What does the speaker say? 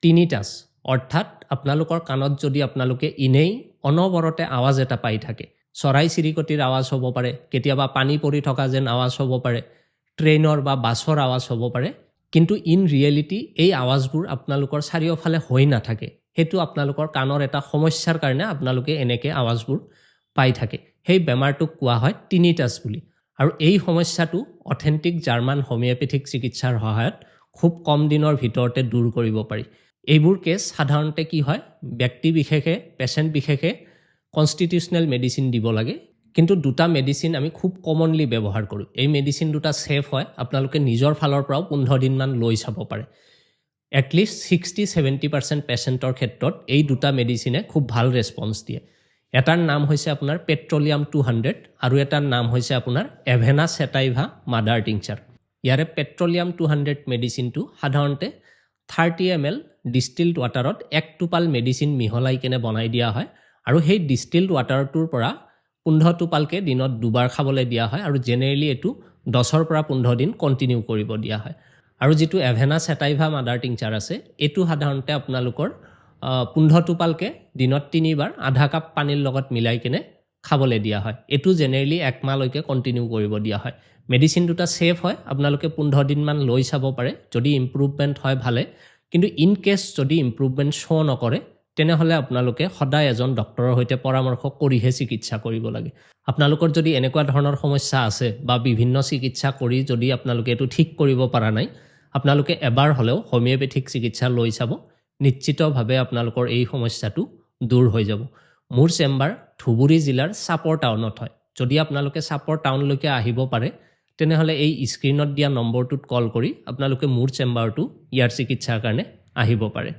Tinnitus অৰ্থাৎ আপোনালোকৰ কাণত যদি আপোনালোকে ইনেই অনবৰতে আৱাজ এটা পাই থাকে, চৰাই চিৰিকটিৰ আৱাজ হ'ব পাৰে, কেতিয়াবা পানী পৰি থকা যেন আৱাজ হ'ব পাৰে, ট্ৰেইনৰ বা বাছৰ আৱাজ হ'ব পাৰে, কিন্তু ইন ৰিয়েলিটি এই আৱাজবোৰ আপোনালোকৰ চাৰিওফালে হৈ নাথাকে। সেইটো আপোনালোকৰ কাণৰ এটা সমস্যাৰ কাৰণে আপোনালোকে এনেকৈ আৱাজবোৰ পাই থাকে। সেই বেমাৰটোক কোৱা হয় টিনিটাছ বুলি। আৰু এই সমস্যাটো অথেণ্টিক জাৰ্মান হোমিঅ'পেথিক চিকিৎসাৰ সহায়ত খুব কম দিনৰ ভিতৰতে দূৰ কৰিব পাৰি। এইবোৰ কেছ সাধাৰণতে কি হয়, ব্যক্তি বিশেষে পেচেণ্ট বিশেষে কনষ্টিটিউচনেল মেডিচিন দিব লাগে, কিন্তু দুটা মেডিচিন আমি খুব কমনলি ব্যৱহাৰ কৰোঁ। এই মেডিচিন দুটা ছেফ হয়, আপোনালোকে নিজৰ ফালৰ পৰাও 15 দিনমান লৈ চাব পাৰে। এটলিষ্ট 60-70% পেচেণ্টৰ ক্ষেত্ৰত এই দুটা মেডিচিনে খুব ভাল ৰেছপন্স দিয়ে। এটাৰ নাম হৈছে আপোনাৰ পেট্ৰলিয়াম 200 আৰু এটাৰ নাম হৈছে আপোনাৰ এভেনা চেটাইভা মাদাৰ টিংচাৰ। ইয়াৰে পেট্ৰলিয়াম 200 মেডিচিনটো সাধাৰণতে 30 ml ডিষ্টিল্ড ৱাটাৰত 1 টোপাল মেডিচিন মিহলাই কেনে বনাই দিয়া হয় আৰু সেই ডিষ্টিল্ড ৱাটাৰটোৰ পৰা 15 টোপালকৈ দিনত দুবাৰ খাবলৈ দিয়া হয় আৰু জেনেৰেলি এইটো 10-ৰ পৰা 15 দিন কণ্টিনিউ কৰিব দিয়া হয়। আৰু যিটো এভেনা চেটাইভা মাদাৰ টিংচাৰ আছে, এইটো সাধাৰণতে আপোনালোকৰ 15 টোপালকৈ দিনত 3 বাৰ আধা কাপ পানীৰ লগত মিলাই কেনে খাবলৈ দিয়া হয়। এইটো জেনেৰেলি 1 মাহলৈকে কণ্টিনিউ কৰিব দিয়া হয়। মেডিচিন দুটা ছেফ হয়, আপোনালোকে 15 দিনমান লৈ চাব পাৰে, যদি ইম্প্ৰুভমেণ্ট হয় ভালে, কিন্তু ইন কেছ যদি ইম্প্ৰুভমেণ্ট শ্ব' নকৰে তেনেহ'লে আপোনালোকে সদায় এজন ডক্টৰৰ সৈতে পৰামৰ্শ কৰিহে চিকিৎসা কৰিব লাগে। আপোনালোকৰ যদি এনেকুৱা ধৰণৰ সমস্যা আছে বা বিভিন্ন চিকিৎসা কৰি যদি আপোনালোকে এইটো ঠিক কৰিব পৰা নাই, আপোনালোকে এবাৰ হ'লেও হোমিঅ'পেথিক চিকিৎসা লৈ চাব, নিশ্চিতভাৱে আপোনালোকৰ এই সমস্যাটো দূৰ হৈ যাব। মোৰ চেম্বাৰ ধুবুৰী জিলাৰ চাপৰ টাউনত হয়। যদি আপোনালোকে চাপৰ টাউনলৈকে আহিব পাৰে তেনেহ'লে এই স্ক্ৰীনত দিয়া নম্বৰটোত কল কৰি আপোনালোকে মোৰ চেম্বাৰটো ইয়াৰ চিকিৎসাৰ কাৰণে আহিব পাৰে।